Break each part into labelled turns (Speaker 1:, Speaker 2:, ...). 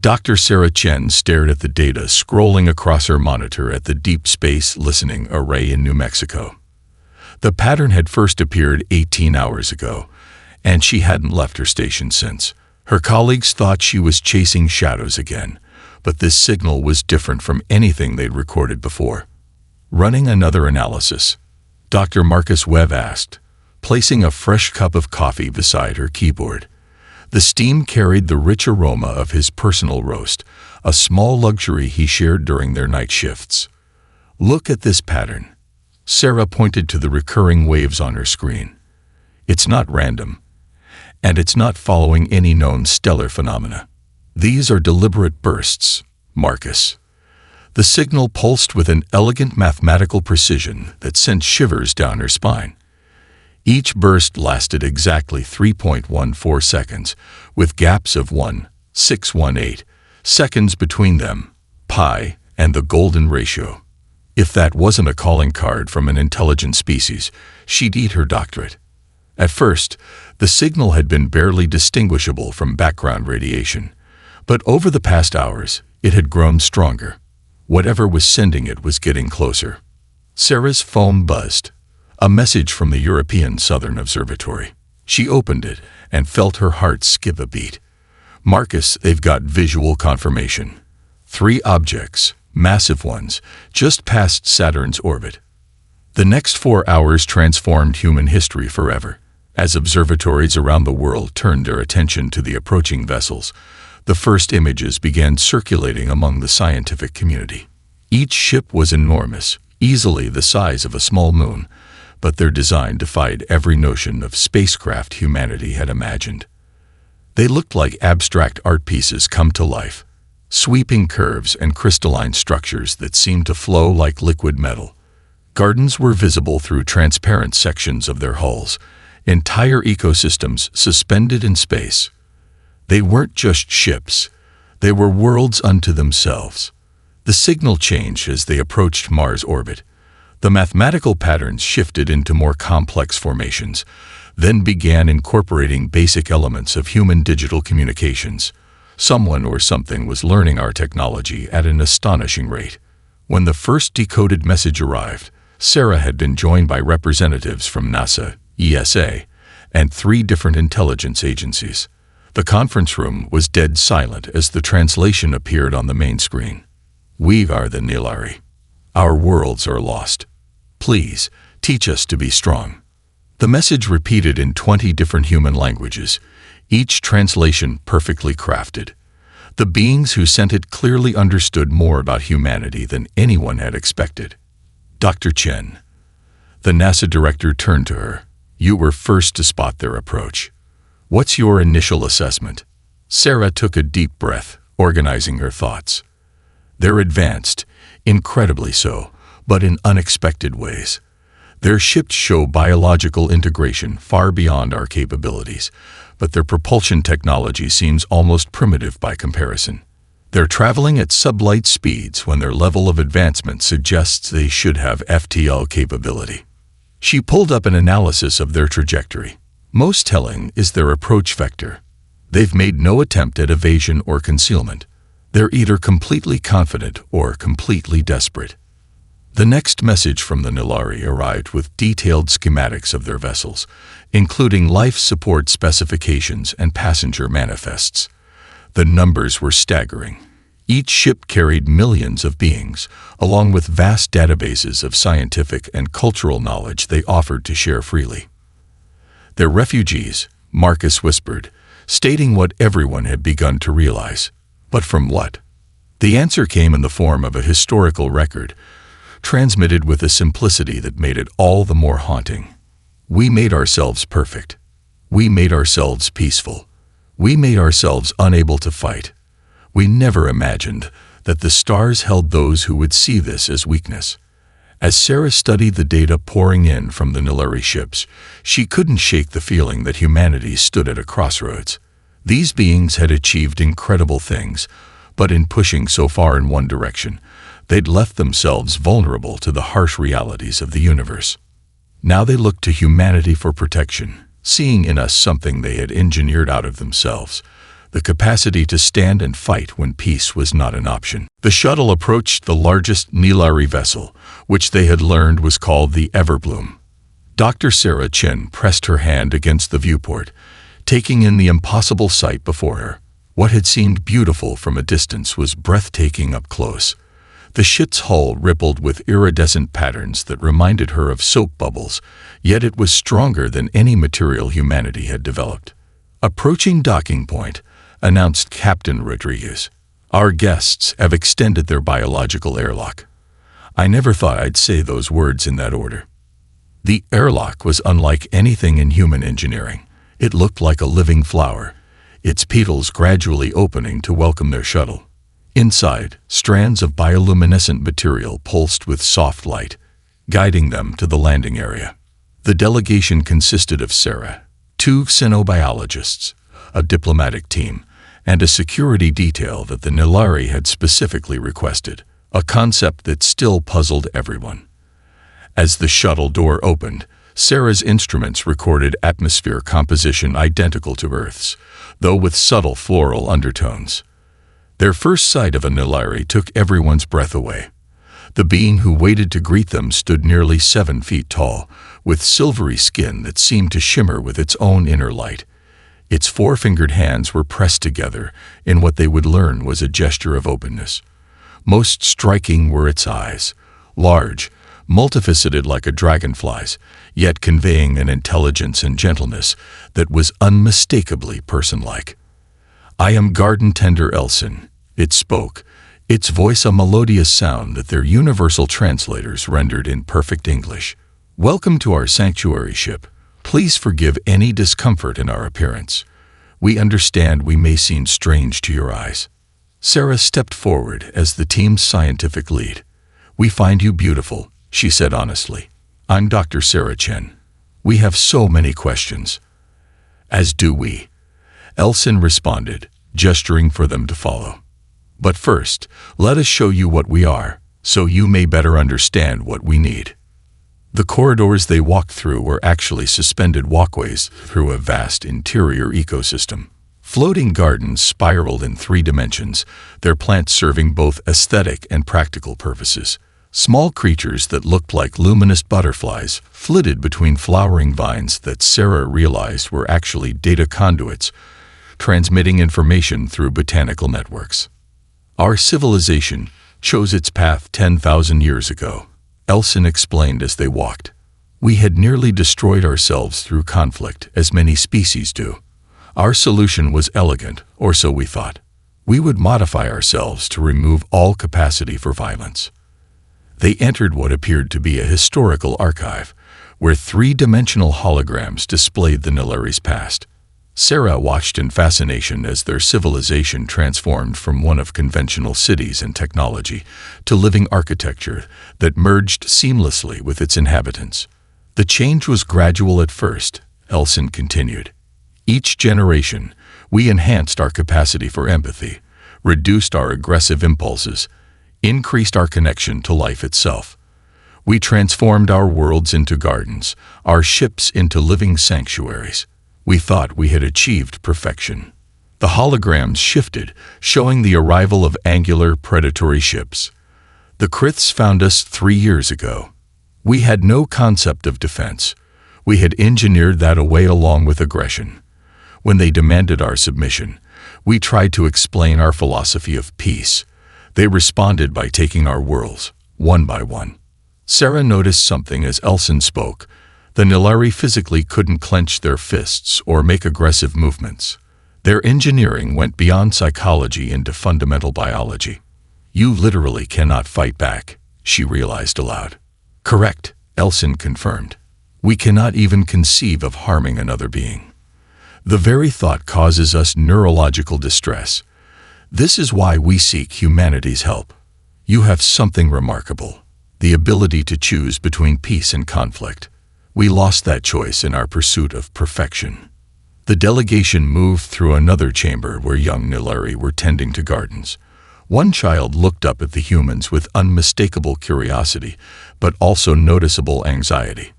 Speaker 1: Dr. Sarah Chen stared at the data scrolling across her monitor at the Deep Space Listening Array in New Mexico. The pattern had first appeared 18 hours ago, and she hadn't left her station since. Her colleagues thought she was chasing shadows again, but this signal was different from anything they'd recorded before. Running another analysis, Dr. Marcus Webb asked, placing a fresh cup of coffee beside her keyboard. The steam carried the rich aroma of his personal roast, a small luxury he shared during their night shifts. Look at this pattern. Sarah pointed to the recurring waves on her screen. It's not random, and it's not following any known stellar phenomena. These are deliberate bursts, Marcus. The signal pulsed with an elegant mathematical precision that sent shivers down her spine. Each burst lasted exactly 3.14 seconds, with gaps of 1.618 seconds between them, pi, and the golden ratio. If that wasn't a calling card from an intelligent species, she'd eat her doctorate. At first, the signal had been barely distinguishable from background radiation, but over the past hours, it had grown stronger. Whatever was sending it was getting closer. Sarah's phone buzzed. A message from the European Southern Observatory. She opened it and felt her heart skip a beat. Marcus, they've got visual confirmation. 3 objects, massive ones, just past Saturn's orbit. The next 4 hours transformed human history forever. As observatories around the world turned their attention to the approaching vessels, the first images began circulating among the scientific community. Each ship was enormous, easily the size of a small moon, but their design defied every notion of spacecraft humanity had imagined. They looked like abstract art pieces come to life, sweeping curves and crystalline structures that seemed to flow like liquid metal. Gardens were visible through transparent sections of their hulls, entire ecosystems suspended in space. They weren't just ships, they were worlds unto themselves. The signal changed as they approached Mars' orbit. The mathematical patterns shifted into more complex formations, then began incorporating basic elements of human digital communications. Someone or something was learning our technology at an astonishing rate. When the first decoded message arrived, Sarah had been joined by representatives from NASA, ESA, and 3 different intelligence agencies. The conference room was dead silent as the translation appeared on the main screen. We are the Nilari. Our worlds are lost. Please, teach us to be strong. The message repeated in 20 different human languages, each translation perfectly crafted. The beings who sent it clearly understood more about humanity than anyone had expected. Dr. Chen. The NASA director turned to her. You were first to spot their approach. What's your initial assessment? Sarah took a deep breath, organizing her thoughts. They're advanced, incredibly so, but in unexpected ways. Their ships show biological integration far beyond our capabilities, but their propulsion technology seems almost primitive by comparison. They're traveling at sublight speeds when their level of advancement suggests they should have FTL capability. She pulled up an analysis of their trajectory. Most telling is their approach vector. They've made no attempt at evasion or concealment. They're either completely confident or completely desperate. The next message from the Nilari arrived with detailed schematics of their vessels, including life support specifications and passenger manifests. The numbers were staggering. Each ship carried millions of beings, along with vast databases of scientific and cultural knowledge they offered to share freely. They're refugees, Marcus whispered, stating what everyone had begun to realize. But from what? The answer came in the form of a historical record, transmitted with a simplicity that made it all the more haunting. We made ourselves perfect. We made ourselves peaceful. We made ourselves unable to fight. We never imagined that the stars held those who would see this as weakness. As Sarah studied the data pouring in from the Nilari ships, she couldn't shake the feeling that humanity stood at a crossroads. These beings had achieved incredible things, but in pushing so far in one direction, they'd left themselves vulnerable to the harsh realities of the universe. Now they looked to humanity for protection, seeing in us something they had engineered out of themselves. the capacity to stand and fight when peace was not an option. The shuttle approached the largest Nilari vessel, which they had learned was called the Everbloom. Dr. Sarah Chen pressed her hand against the viewport, taking in the impossible sight before her. What had seemed beautiful from a distance was breathtaking up close. The ship's hull rippled with iridescent patterns that reminded her of soap bubbles, yet it was stronger than any material humanity had developed. Approaching docking point, announced Captain Rodriguez. Our guests have extended their biological airlock. I never thought I'd say those words in that order. The airlock was unlike anything in human engineering. It looked like a living flower, its petals gradually opening to welcome their shuttle. Inside, strands of bioluminescent material pulsed with soft light, guiding them to the landing area. The delegation consisted of Sarah, 2 xenobiologists, a diplomatic team, and a security detail that the Nilari had specifically requested, a concept that still puzzled everyone. As the shuttle door opened, Sarah's instruments recorded atmosphere composition identical to Earth's, though with subtle floral undertones. Their first sight of a Nilari took everyone's breath away. The being who waited to greet them stood nearly 7 feet tall, with silvery skin that seemed to shimmer with its own inner light. Its 4-fingered hands were pressed together in what they would learn was a gesture of openness. Most striking were its eyes, large, multifaceted like a dragonfly's, yet conveying an intelligence and gentleness that was unmistakably person-like. "I am garden tender Elson," it spoke, its voice a melodious sound that their universal translators rendered in perfect English. "Welcome to our sanctuary ship. Please forgive any discomfort in our appearance. We understand we may seem strange to your eyes." Sarah stepped forward as the team's scientific lead. "We find you beautiful," she said honestly. "I'm Dr. Sarah Chen. We have so many questions." "As do we," Elson responded, gesturing for them to follow. "But first, let us show you what we are, so you may better understand what we need." The corridors they walked through were actually suspended walkways through a vast interior ecosystem. Floating gardens spiraled in 3 dimensions, their plants serving both aesthetic and practical purposes. Small creatures that looked like luminous butterflies flitted between flowering vines that Sarah realized were actually data conduits, transmitting information through botanical networks. "Our civilization chose its path 10,000 years ago," Elson explained as they walked. "We had nearly destroyed ourselves through conflict, as many species do. Our solution was elegant, or so we thought. We would modify ourselves to remove all capacity for violence." They entered what appeared to be a historical archive, where 3-dimensional holograms displayed the Nilari's past. Sarah watched in fascination as their civilization transformed from one of conventional cities and technology to living architecture that merged seamlessly with its inhabitants. "The change was gradual at first," Elson continued. "Each generation, we enhanced our capacity for empathy, reduced our aggressive impulses, increased our connection to life itself. We transformed our worlds into gardens, our ships into living sanctuaries. We thought we had achieved perfection." The holograms shifted, showing the arrival of angular, predatory ships. "The Kriths found us 3 years ago. We had no concept of defense. We had engineered that away along with aggression. When they demanded our submission, we tried to explain our philosophy of peace. They responded by taking our worlds, one by one." Sarah noticed something as Elson spoke. The Nilari physically couldn't clench their fists or make aggressive movements. Their engineering went beyond psychology into fundamental biology. "You literally cannot fight back," she realized aloud. "Correct," Elson confirmed. "We cannot even conceive of harming another being. The very thought causes us neurological distress. This is why we seek humanity's help. You have something remarkable, the ability to choose between peace and conflict. We lost that choice in our pursuit of perfection." The delegation moved through another chamber where young Nilari were tending to gardens. One child looked up at the humans with unmistakable curiosity, but also noticeable anxiety.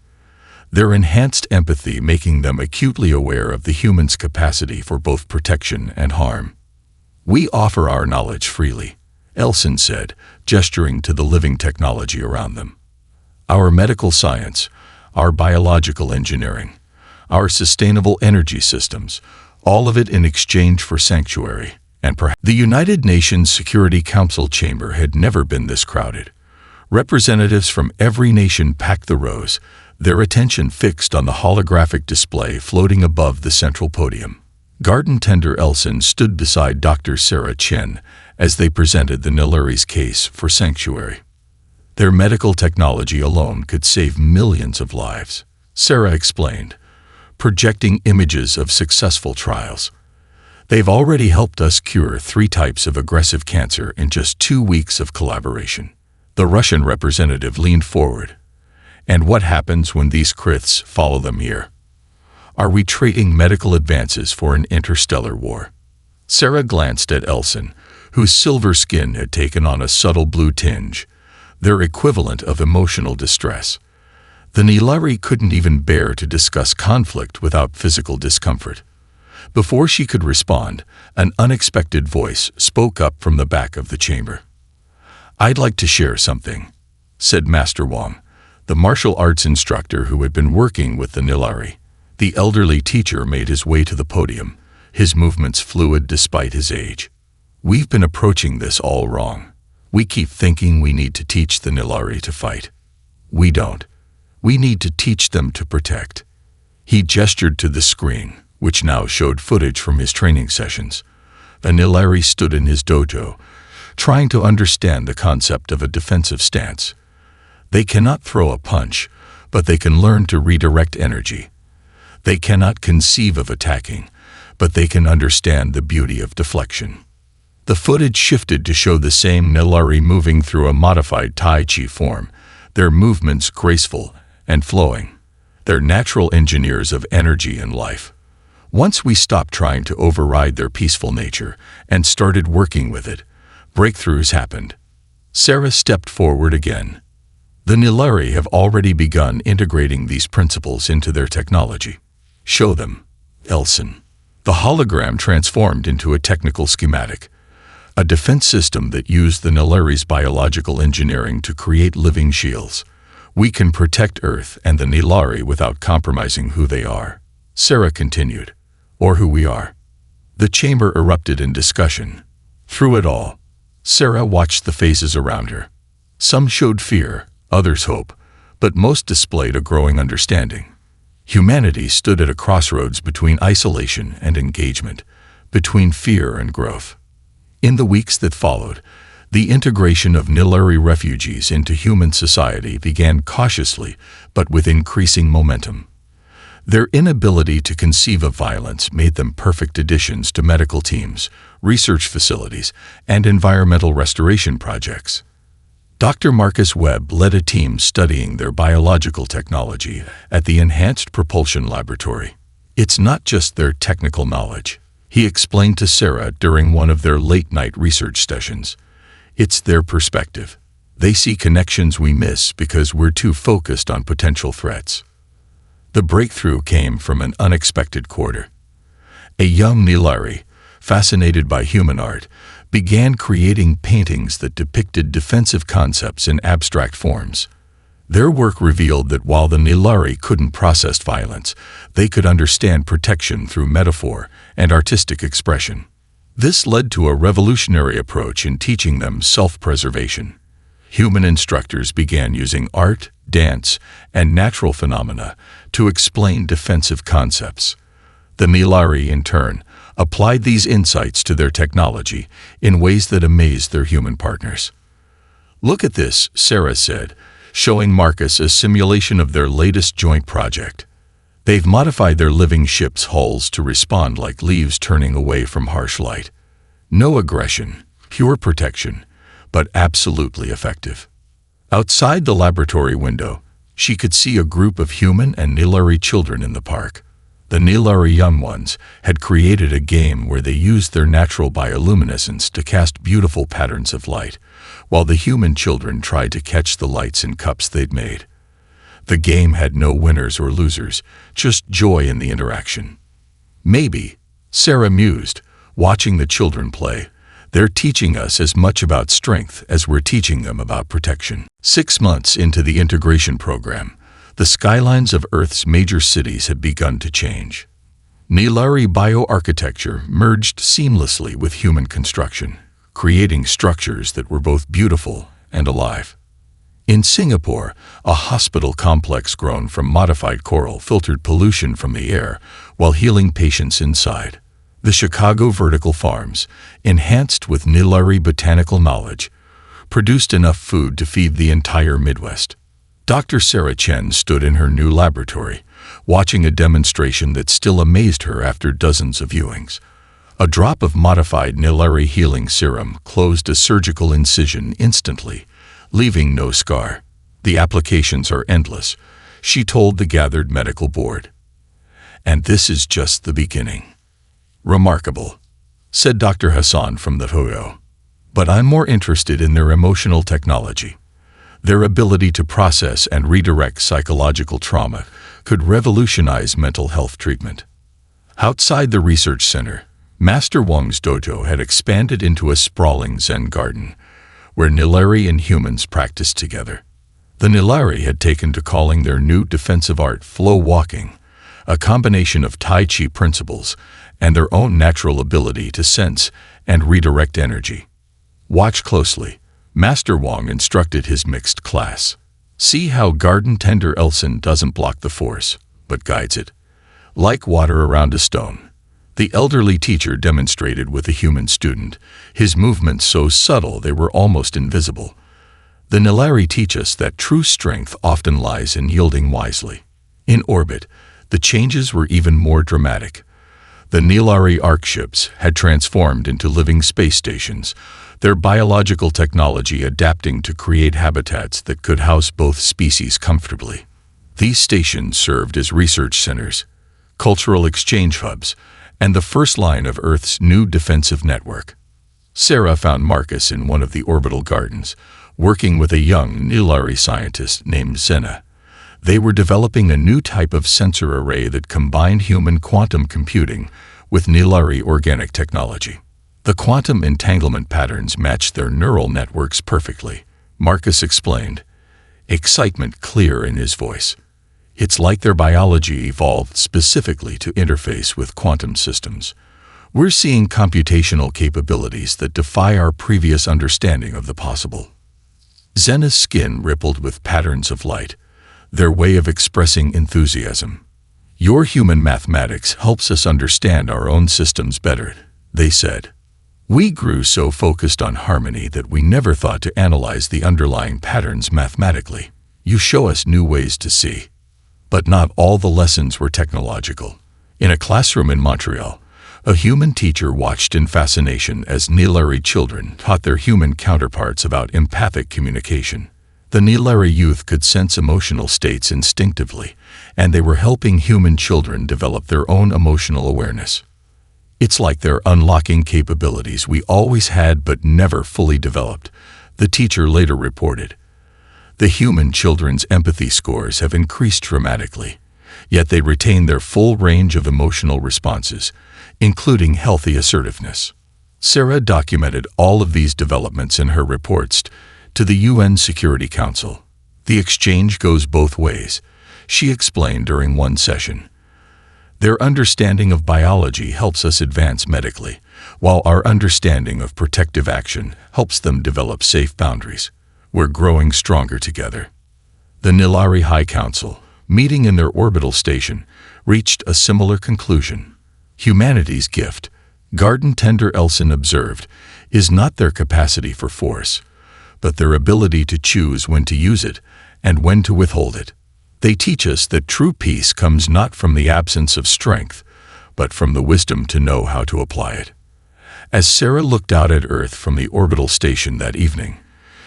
Speaker 1: their enhanced empathy making them acutely aware of the human's capacity for both protection and harm. "We offer our knowledge freely," Elson said, gesturing to the living technology around them. "Our medical science, our biological engineering, our sustainable energy systems, all of it in exchange for sanctuary and perhaps." The United Nations Security Council chamber had never been this crowded. Representatives from every nation packed the rows, their attention fixed on the holographic display floating above the central podium. Garden tender Elson stood beside Dr. Sarah Chen as they presented the Nilari's case for sanctuary. Their medical technology alone could save millions of lives, Sarah explained, projecting images of successful trials. "They've already helped us cure 3 types of aggressive cancer in just 2 weeks of collaboration." The Russian representative leaned forward. "And what happens when these Kriths follow them here? Are we trading medical advances for an interstellar war?" Sarah glanced at Elson, whose silver skin had taken on a subtle blue tinge, their equivalent of emotional distress. The Nilari couldn't even bear to discuss conflict without physical discomfort. Before she could respond, an unexpected voice spoke up from the back of the chamber. "I'd like to share something," said Master Wong, the martial arts instructor who had been working with the Nilari. The elderly teacher made his way to the podium, his movements fluid despite his age. "We've been approaching this all wrong. We keep thinking we need to teach the Nilari to fight. We don't. We need to teach them to protect." He gestured to the screen, which now showed footage from his training sessions. A Nilari stood in his dojo, trying to understand the concept of a defensive stance. They cannot throw a punch, but they can learn to redirect energy. They cannot conceive of attacking, but they can understand the beauty of deflection. The footage shifted to show the same Nilari moving through a modified Tai Chi form, their movements graceful and flowing. They're natural engineers of energy and life. Once we stopped trying to override their peaceful nature and started working with it, breakthroughs happened. Sarah stepped forward again. "The Nilari have already begun integrating these principles into their technology." "Show them, Elson." The hologram transformed into a technical schematic, a defense system that used the Nilari's biological engineering to create living shields. "We can protect Earth and the Nilari without compromising who they are," Sarah continued, "or who we are." The chamber erupted in discussion. Through it all, Sarah watched the faces around her. Some showed fear, others hope, but most displayed a growing understanding. Humanity stood at a crossroads between isolation and engagement, between fear and growth. In the weeks that followed, the integration of Nilari refugees into human society began cautiously but with increasing momentum. Their inability to conceive of violence made them perfect additions to medical teams, research facilities, and environmental restoration projects. Dr. Marcus Webb led a team studying their biological technology at the Enhanced Propulsion Laboratory. "It's not just their technical knowledge," he explained to Sarah during one of their late-night research sessions. "It's their perspective. They see connections we miss because we're too focused on potential threats." The breakthrough came from an unexpected quarter. A young Nilari, fascinated by human art, began creating paintings that depicted defensive concepts in abstract forms. Their work revealed that while the Nilari couldn't process violence, they could understand protection through metaphor and artistic expression. This led to a revolutionary approach in teaching them self-preservation. Human instructors began using art, dance, and natural phenomena to explain defensive concepts. The Nilari, in turn, applied these insights to their technology in ways that amazed their human partners. "Look at this," Sarah said, showing Marcus a simulation of their latest joint project. "They've modified their living ship's hulls to respond like leaves turning away from harsh light. No aggression, pure protection, but absolutely effective." Outside the laboratory window, she could see a group of human and Nilari children in the park. The Nilari young ones had created a game where they used their natural bioluminescence to cast beautiful patterns of light, while the human children tried to catch the lights in cups they'd made. The game had no winners or losers, just joy in the interaction. Maybe, Sarah mused, watching the children play, they're teaching us as much about strength as we're teaching them about protection. 6 months into the integration program, the skylines of Earth's major cities had begun to change. Nilari bioarchitecture merged seamlessly with human construction, creating structures that were both beautiful and alive. In Singapore, a hospital complex grown from modified coral filtered pollution from the air while healing patients inside. The Chicago vertical farms, enhanced with Nilari botanical knowledge, produced enough food to feed the entire Midwest. Dr. Sarah Chen stood in her new laboratory, watching a demonstration that still amazed her after dozens of viewings. A drop of modified Nilari healing serum closed a surgical incision instantly, leaving no scar. The applications are endless, she told the gathered medical board. And this is just the beginning. Remarkable, said Dr. Hassan from the photo. But I'm more interested in their emotional technology. Their ability to process and redirect psychological trauma could revolutionize mental health treatment. Outside the research center, Master Wang's dojo had expanded into a sprawling Zen garden, where Nilari and humans practiced together. The Nilari had taken to calling their new defensive art flow walking, a combination of Tai Chi principles and their own natural ability to sense and redirect energy. Watch closely, Master Wang instructed his mixed class. See how garden tender Elson doesn't block the force, but guides it. Like water around a stone. The elderly teacher demonstrated with a human student, his movements so subtle they were almost invisible. The Nilari teach us that true strength often lies in yielding wisely. In orbit, the changes were even more dramatic. The Nilari arc ships had transformed into living space stations, their biological technology adapting to create habitats that could house both species comfortably. These stations served as research centers, cultural exchange hubs, and the first line of Earth's new defensive network. Sarah found Marcus in one of the orbital gardens, working with a young Nilari scientist named Zena. They were developing a new type of sensor array that combined human quantum computing with Nilari organic technology. The quantum entanglement patterns matched their neural networks perfectly, Marcus explained, excitement clear in his voice. It's like their biology evolved specifically to interface with quantum systems. We're seeing computational capabilities that defy our previous understanding of the possible. Zena's skin rippled with patterns of light, their way of expressing enthusiasm. Your human mathematics helps us understand our own systems better, they said. We grew so focused on harmony that we never thought to analyze the underlying patterns mathematically. You show us new ways to see. But not all the lessons were technological. In a classroom in Montreal, a human teacher watched in fascination as Nilari children taught their human counterparts about empathic communication. The Nilari youth could sense emotional states instinctively, and they were helping human children develop their own emotional awareness. It's like they're unlocking capabilities we always had but never fully developed, the teacher later reported. The human children's empathy scores have increased dramatically, yet they retain their full range of emotional responses, including healthy assertiveness. Sarah documented all of these developments in her reports to the UN Security Council. The exchange goes both ways, she explained during one session. Their understanding of biology helps us advance medically, while our understanding of protective action helps them develop safe boundaries. We're growing stronger together. The Nilari High Council, meeting in their orbital station, reached a similar conclusion. Humanity's gift, Garden Tender Elson observed, is not their capacity for force, but their ability to choose when to use it and when to withhold it. They teach us that true peace comes not from the absence of strength, but from the wisdom to know how to apply it. As Sarah looked out at Earth from the orbital station that evening,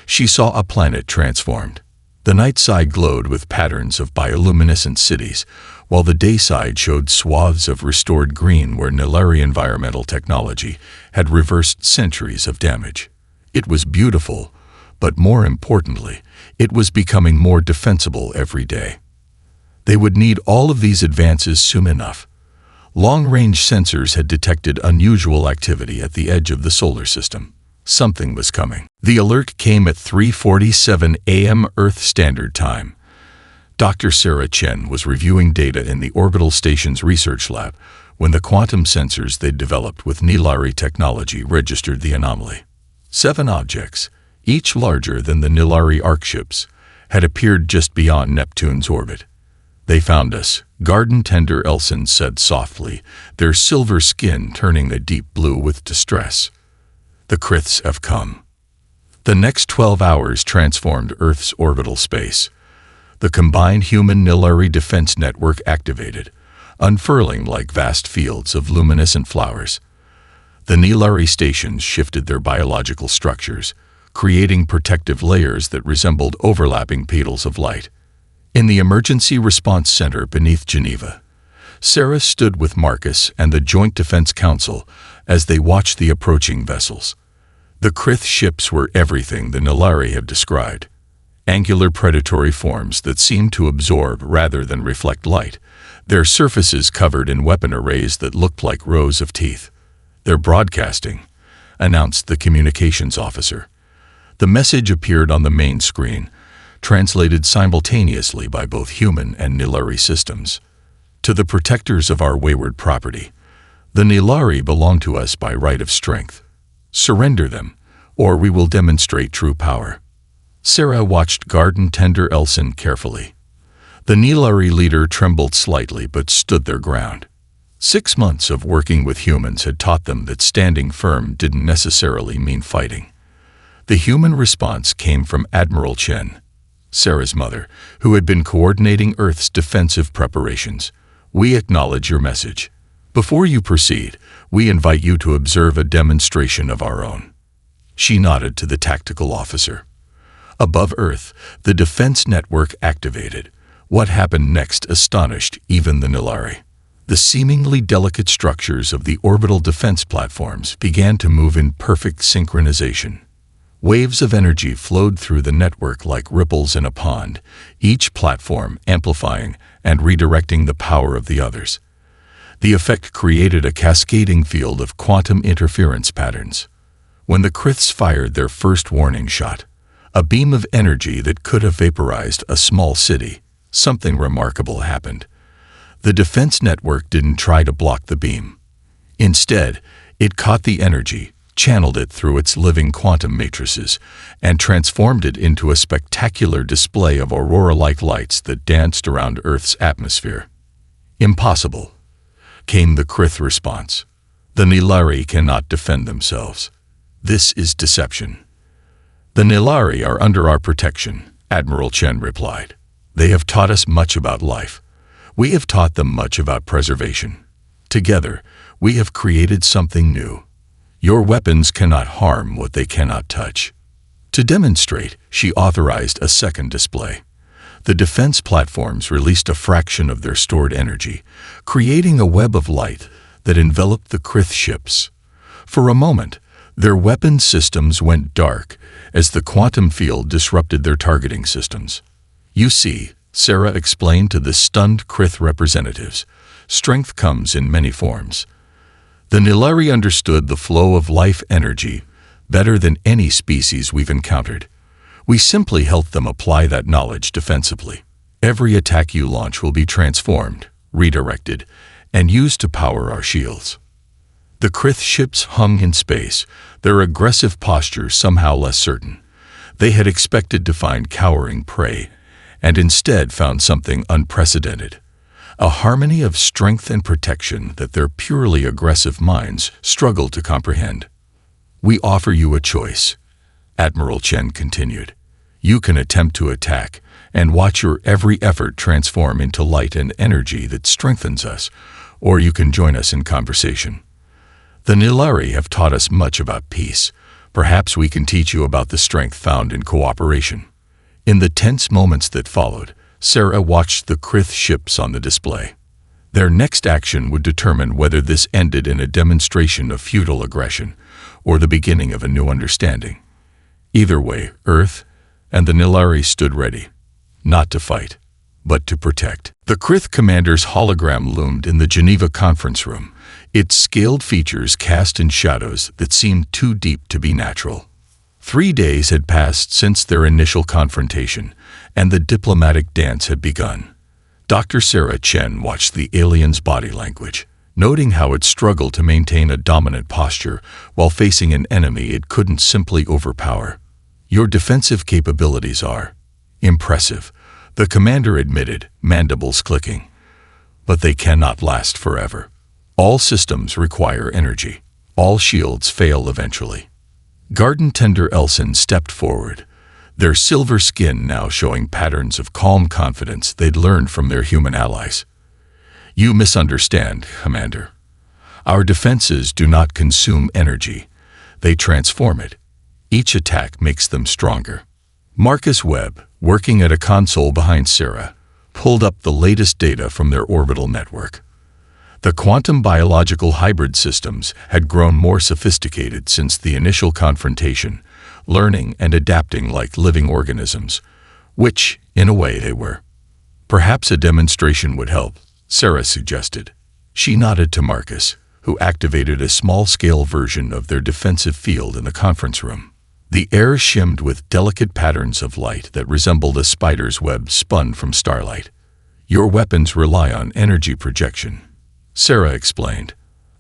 Speaker 1: she saw a planet transformed. The night side glowed with patterns of bioluminescent cities, while the day side showed swaths of restored green where Nilari environmental technology had reversed centuries of damage. It was beautiful, but more importantly, it was becoming more defensible every day. They would need all of these advances soon enough. Long-range sensors had detected unusual activity at the edge of the solar system. Something was coming. The alert came at 3:47 a.m. Earth Standard Time. Dr. Sarah Chen was reviewing data in the orbital station's research lab when the quantum sensors they'd developed with Nilari technology registered the anomaly. 7 objects, each larger than the Nilari arc ships, had appeared just beyond Neptune's orbit. "They found us," Garden Tender Elson said softly, their silver skin turning a deep blue with distress. "The Kriths have come." The next 12 hours transformed Earth's orbital space. The combined human-Nilari defense network activated, unfurling like vast fields of luminescent flowers. The Nilari stations shifted their biological structures, creating protective layers that resembled overlapping petals of light. In the Emergency Response Center beneath Geneva, Sarah stood with Marcus and the Joint Defense Council as they watched the approaching vessels. The Krith ships were everything the Nilari had described. Angular predatory forms that seemed to absorb rather than reflect light, their surfaces covered in weapon arrays that looked like rows of teeth. "They're broadcasting," announced the communications officer. The message appeared on the main screen, translated simultaneously by both human and Nilari systems. "To the protectors of our wayward property, the Nilari belong to us by right of strength. Surrender them, or we will demonstrate true power." Sarah watched Garden Tender Elson carefully. The Nilari leader trembled slightly but stood their ground. 6 months of working with humans had taught them that standing firm didn't necessarily mean fighting. The human response came from Admiral Chen, Sarah's mother, who had been coordinating Earth's defensive preparations. "We acknowledge your message. Before you proceed, we invite you to observe a demonstration of our own." She nodded to the tactical officer. Above Earth, the defense network activated. What happened next astonished even the Nilari. The seemingly delicate structures of the orbital defense platforms began to move in perfect synchronization. Waves of energy flowed through the network like ripples in a pond, each platform amplifying and redirecting the power of the others. The effect created a cascading field of quantum interference patterns. When the Kriths fired their first warning shot, a beam of energy that could have vaporized a small city, something remarkable happened. The defense network didn't try to block the beam. Instead, it caught the energy, channeled it through its living quantum matrices, and transformed it into a spectacular display of aurora-like lights that danced around Earth's atmosphere. "Impossible," came the Krith response. "The Nilari cannot defend themselves. This is deception." "The Nilari are under our protection," Admiral Chen replied. "They have taught us much about life. We have taught them much about preservation. Together, we have created something new. Your weapons cannot harm what they cannot touch." To demonstrate, she authorized a second display. The defense platforms released a fraction of their stored energy, creating a web of light that enveloped the Krith ships. For a moment, their weapon systems went dark as the quantum field disrupted their targeting systems. "You see," Sarah explained to the stunned Krith representatives, "strength comes in many forms." The Nilari understood the flow of life energy better than any species we've encountered. We simply helped them apply that knowledge defensively. Every attack you launch will be transformed, redirected, and used to power our shields. The Krith ships hung in space, their aggressive posture somehow less certain. They had expected to find cowering prey, and instead found something unprecedented. A harmony of strength and protection that their purely aggressive minds struggled to comprehend. "We offer you a choice," Admiral Chen continued. "You can attempt to attack and watch your every effort transform into light and energy that strengthens us, or you can join us in conversation. The Nilari have taught us much about peace. Perhaps we can teach you about the strength found in cooperation." In the tense moments that followed, Sarah watched the Krith ships on the display. Their next action would determine whether this ended in a demonstration of feudal aggression or the beginning of a new understanding. Either way, Earth and the Nilari stood ready, not to fight, but to protect. The Krith commander's hologram loomed in the Geneva conference room, its scaled features cast in shadows that seemed too deep to be natural. 3 days had passed since their initial confrontation, and the diplomatic dance had begun. Dr. Sarah Chen watched the alien's body language, noting how it struggled to maintain a dominant posture while facing an enemy it couldn't simply overpower. "Your defensive capabilities are impressive," the commander admitted, mandibles clicking. "But they cannot last forever. All systems require energy. All shields fail eventually." Garden Tender Elson stepped forward, their silver skin now showing patterns of calm confidence they'd learned from their human allies. "You misunderstand, Commander. Our defenses do not consume energy. They transform it. Each attack makes them stronger." Marcus Webb, working at a console behind Sarah, pulled up the latest data from their orbital network. The quantum biological hybrid systems had grown more sophisticated since the initial confrontation, learning and adapting like living organisms, which, in a way, they were. "Perhaps a demonstration would help," Sarah suggested. She nodded to Marcus, who activated a small-scale version of their defensive field in the conference room. The air shimmed with delicate patterns of light that resembled a spider's web spun from starlight. "Your weapons rely on energy projection," Sarah explained.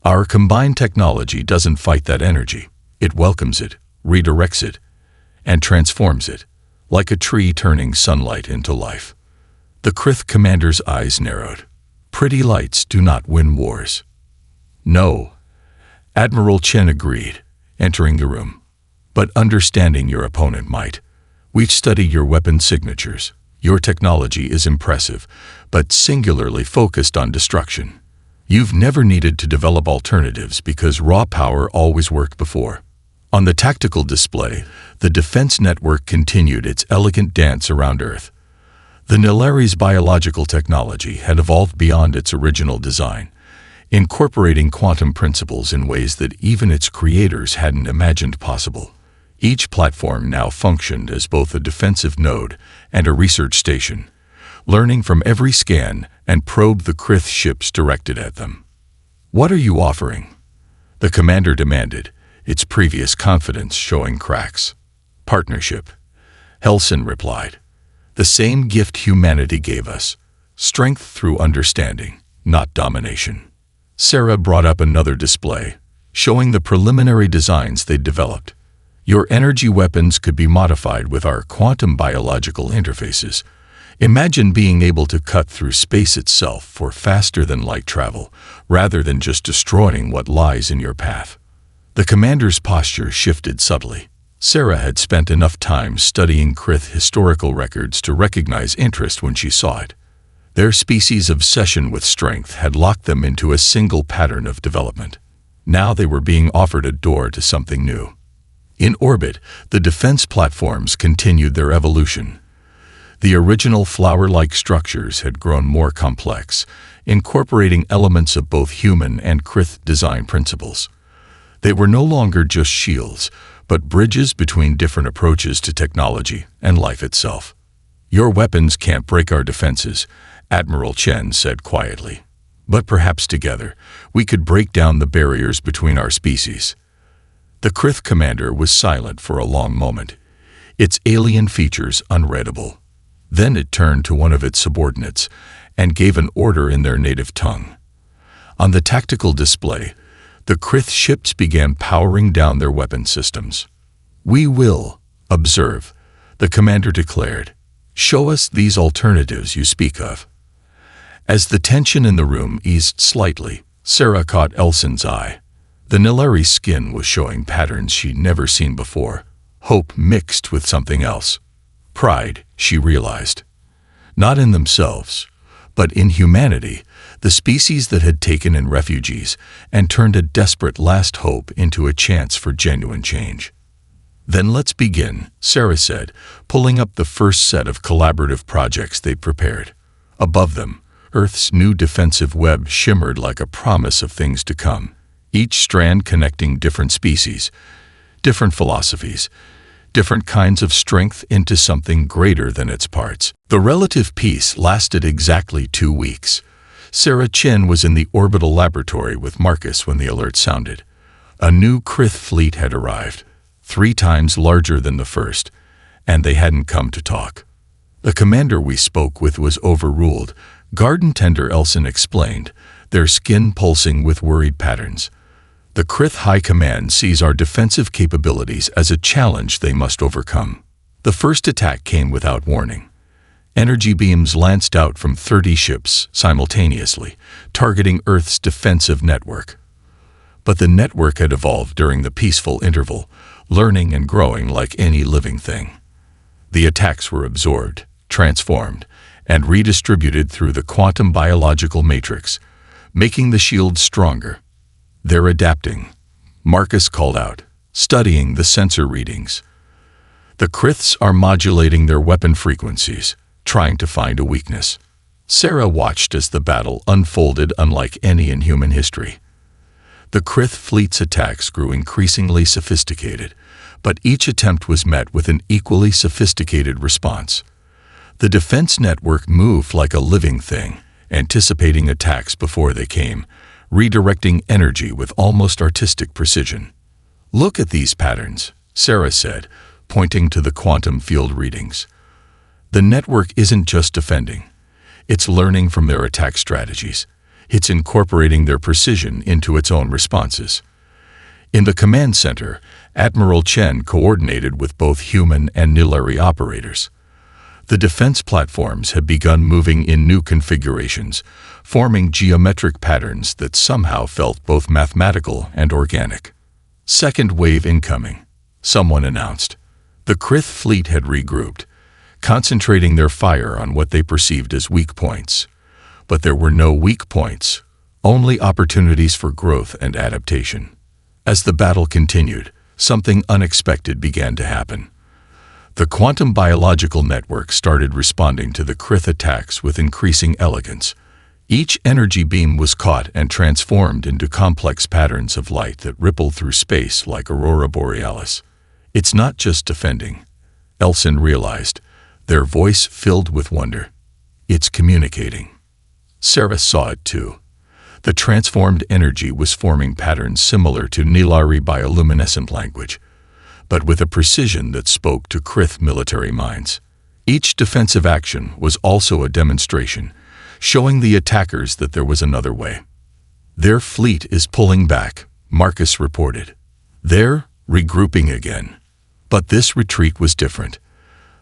Speaker 1: "Our combined technology doesn't fight that energy. It welcomes it, redirects it, and transforms it, like a tree turning sunlight into life." The Krith commander's eyes narrowed. "Pretty lights do not win wars." "No," Admiral Chen agreed, entering the room. "But understanding your opponent might. We've studied your weapon signatures. Your technology is impressive, but singularly focused on destruction. You've never needed to develop alternatives because raw power always worked before." On the tactical display, the defense network continued its elegant dance around Earth. The Nilari's biological technology had evolved beyond its original design, incorporating quantum principles in ways that even its creators hadn't imagined possible. Each platform now functioned as both a defensive node and a research station, learning from every scan and probe the Krith ships directed at them. "What are you offering?" the commander demanded, its previous confidence showing cracks. "Partnership," Helson replied. "The same gift humanity gave us, strength through understanding, not domination." Sarah brought up another display, showing the preliminary designs they'd developed. "Your energy weapons could be modified with our quantum biological interfaces. Imagine being able to cut through space itself for faster-than-light travel, rather than just destroying what lies in your path." The commander's posture shifted subtly. Sarah had spent enough time studying Krith historical records to recognize interest when she saw it. Their species' obsession with strength had locked them into a single pattern of development. Now they were being offered a door to something new. In orbit, the defense platforms continued their evolution. The original flower-like structures had grown more complex, incorporating elements of both human and Krith design principles. They were no longer just shields, but bridges between different approaches to technology and life itself. "Your weapons can't break our defenses," Admiral Chen said quietly. "But perhaps together, we could break down the barriers between our species." The Krith commander was silent for a long moment, its alien features unreadable. Then it turned to one of its subordinates and gave an order in their native tongue. On the tactical display, the Krith ships began powering down their weapon systems. "We will observe," the commander declared. "Show us these alternatives you speak of." As the tension in the room eased slightly, Sarah caught Elson's eye. The Nilari's skin was showing patterns she'd never seen before, hope mixed with something else. Pride, she realized. Not in themselves, but in humanity, the species that had taken in refugees and turned a desperate last hope into a chance for genuine change. "Then let's begin," Sarah said, pulling up the first set of collaborative projects they'd prepared. Above them, Earth's new defensive web shimmered like a promise of things to come, each strand connecting different species, different philosophies, different kinds of strength into something greater than its parts. The relative peace lasted exactly 2 weeks. Sarah Chen was in the orbital laboratory with Marcus when the alert sounded. A new Krith fleet had arrived, 3 times larger than the first, and they hadn't come to talk. The commander we spoke with was overruled, Garden Tender Elson explained, their skin pulsing with worried patterns. The Krith High Command sees our defensive capabilities as a challenge they must overcome. The first attack came without warning. Energy beams lanced out from 30 ships simultaneously, targeting Earth's defensive network. But the network had evolved during the peaceful interval, learning and growing like any living thing. The attacks were absorbed, transformed, and redistributed through the quantum biological matrix, making the shield stronger. They're adapting, Marcus called out, studying the sensor readings. The Kriths are modulating their weapon frequencies, trying to find a weakness. Sarah watched as the battle unfolded unlike any in human history. The Krith fleet's attacks grew increasingly sophisticated, but each attempt was met with an equally sophisticated response. The defense network moved like a living thing, anticipating attacks before they came, redirecting energy with almost artistic precision. "Look at these patterns," Sarah said, pointing to the quantum field readings. The network isn't just defending. It's learning from their attack strategies. It's incorporating their precision into its own responses. In the command center, Admiral Chen coordinated with both human and Nilari operators. The defense platforms had begun moving in new configurations, forming geometric patterns that somehow felt both mathematical and organic. "Second wave incoming," someone announced. The Krith fleet had regrouped, concentrating their fire on what they perceived as weak points. But there were no weak points, only opportunities for growth and adaptation. As the battle continued, something unexpected began to happen. The quantum biological network started responding to the Krith attacks with increasing elegance. Each energy beam was caught and transformed into complex patterns of light that rippled through space like aurora borealis. "It's not just defending," Elson realized, their voice filled with wonder. "It's communicating." Sarah saw it too. The transformed energy was forming patterns similar to Nilari bioluminescent language, but with a precision that spoke to Krith military minds. Each defensive action was also a demonstration, showing the attackers that there was another way. "Their fleet is pulling back," Marcus reported. "They're regrouping again." But this retreat was different.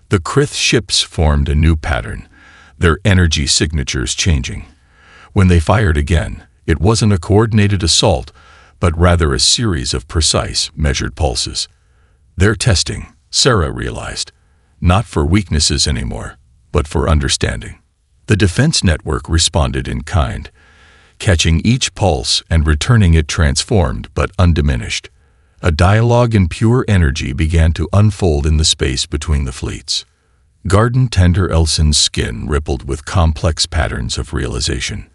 Speaker 1: The Krith ships formed a new pattern, their energy signatures changing. When they fired again, it wasn't a coordinated assault, but rather a series of precise, measured pulses. "They're testing," Sarah realized, "not for weaknesses anymore, but for understanding." The defense network responded in kind, catching each pulse and returning it transformed but undiminished. A dialogue in pure energy began to unfold in the space between the fleets. Garden Tender Elson's skin rippled with complex patterns of realization.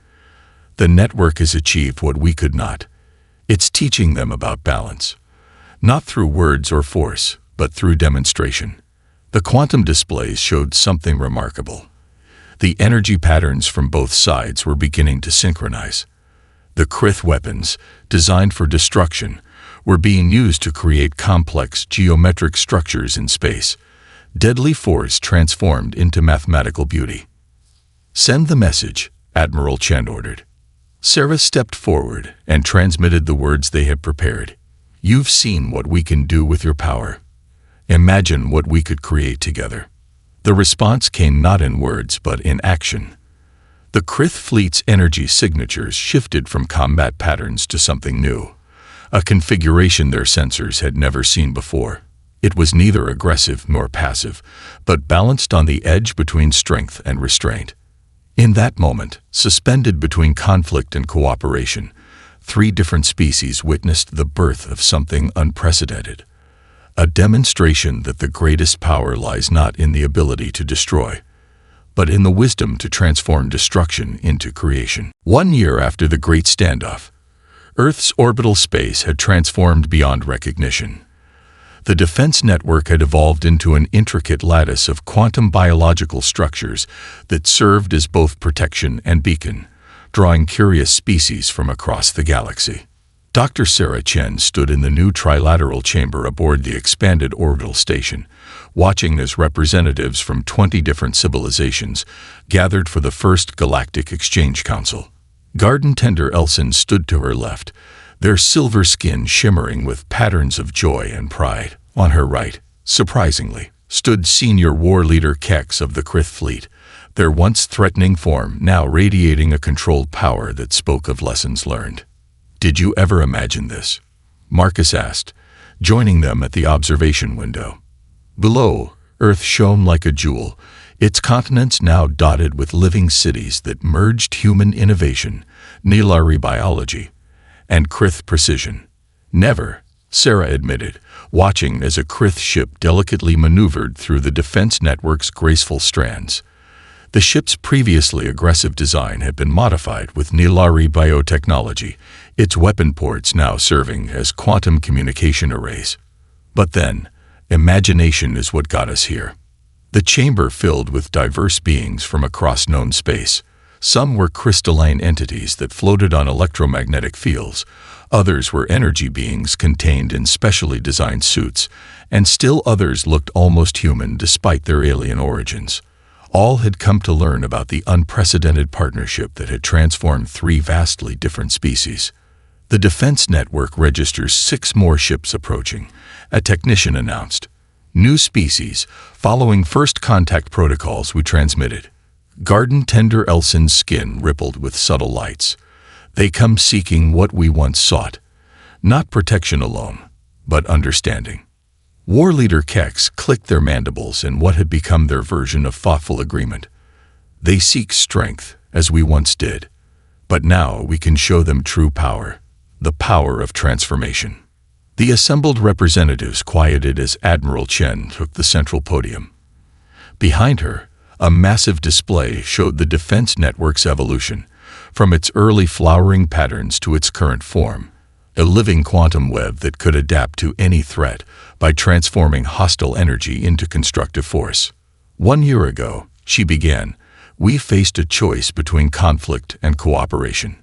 Speaker 1: The network has achieved what we could not. It's teaching them about balance. Not through words or force, but through demonstration. The quantum displays showed something remarkable. The energy patterns from both sides were beginning to synchronize. The Krith weapons, designed for destruction, were being used to create complex geometric structures in space. Deadly force transformed into mathematical beauty. "Send the message," Admiral Chen ordered. Sarah stepped forward and transmitted the words they had prepared. "You've seen what we can do with your power. Imagine what we could create together." The response came not in words but in action. The Krith fleet's energy signatures shifted from combat patterns to something new, a configuration their sensors had never seen before. It was neither aggressive nor passive, but balanced on the edge between strength and restraint. In that moment, suspended between conflict and cooperation, 3 different species witnessed the birth of something unprecedented. A demonstration that the greatest power lies not in the ability to destroy, but in the wisdom to transform destruction into creation. 1 year after the Great Standoff, Earth's orbital space had transformed beyond recognition. The defense network had evolved into an intricate lattice of quantum biological structures that served as both protection and beacon, drawing curious species from across the galaxy. Dr. Sarah Chen stood in the new trilateral chamber aboard the expanded orbital station, watching as representatives from 20 different civilizations gathered for the first Galactic Exchange Council. Garden Tender Elson stood to her left, their silver skin shimmering with patterns of joy and pride. On her right, surprisingly, stood Senior War Leader Kex of the Krith Fleet, their once threatening form now radiating a controlled power that spoke of lessons learned. "Did you ever imagine this?" Marcus asked, joining them at the observation window. Below, Earth shone like a jewel, its continents now dotted with living cities that merged human innovation, Nilari biology, and Krith precision. "Never," Sarah admitted, watching as a Krith ship delicately maneuvered through the defense network's graceful strands. The ship's previously aggressive design had been modified with Nilari biotechnology, its weapon ports now serving as quantum communication arrays. But then, imagination is what got us here. The chamber filled with diverse beings from across known space. Some were crystalline entities that floated on electromagnetic fields, others were energy beings contained in specially designed suits, and still others looked almost human despite their alien origins. All had come to learn about the unprecedented partnership that had transformed 3 vastly different species. The defense network registers 6 more ships approaching, a technician announced. "New species, following first contact protocols we transmitted." Garden Tender Elson's skin rippled with subtle lights. "They come seeking what we once sought. Not protection alone, but understanding." War Leader Kex clicked their mandibles in what had become their version of thoughtful agreement. "They seek strength, as we once did. But now we can show them true power, the power of transformation." The assembled representatives quieted as Admiral Chen took the central podium. Behind her, a massive display showed the defense network's evolution, from its early flowering patterns to its current form, a living quantum web that could adapt to any threat by transforming hostile energy into constructive force. "1 year ago," she began, "we faced a choice between conflict and cooperation.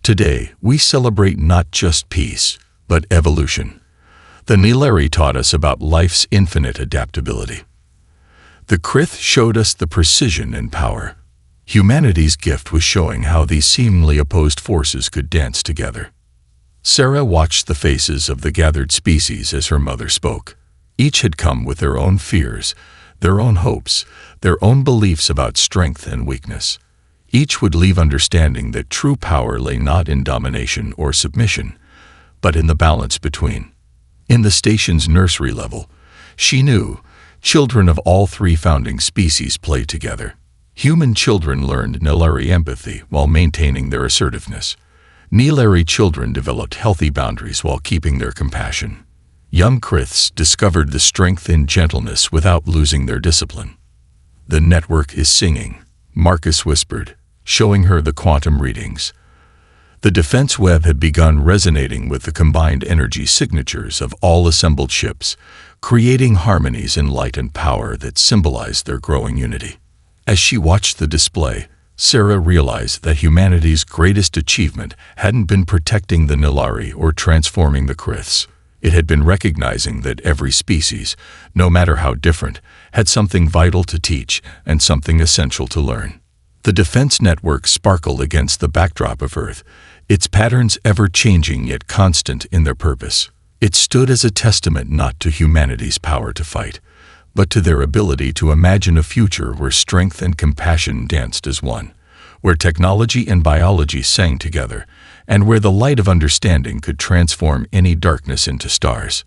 Speaker 1: Today, we celebrate not just peace, but evolution. The Nilari taught us about life's infinite adaptability. The Krith showed us the precision and power. Humanity's gift was showing how these seemingly opposed forces could dance together." Sarah watched the faces of the gathered species as her mother spoke. Each had come with their own fears, their own hopes, their own beliefs about strength and weakness. Each would leave understanding that true power lay not in domination or submission, but in the balance between. In the station's nursery level, she knew, children of all 3 founding species played together. Human children learned Nilari empathy while maintaining their assertiveness. Nilari children developed healthy boundaries while keeping their compassion. Young Kriths discovered the strength in gentleness without losing their discipline. "The network is singing," Marcus whispered, showing her the quantum readings. The defense web had begun resonating with the combined energy signatures of all assembled ships, creating harmonies in light and power that symbolized their growing unity. As she watched the display, Sarah realized that humanity's greatest achievement hadn't been protecting the Nilari or transforming the Kriths. It had been recognizing that every species, no matter how different, had something vital to teach and something essential to learn. The defense network sparkled against the backdrop of Earth, its patterns ever-changing yet constant in their purpose. It stood as a testament not to humanity's power to fight, but to their ability to imagine a future where strength and compassion danced as one, where technology and biology sang together, and where the light of understanding could transform any darkness into stars.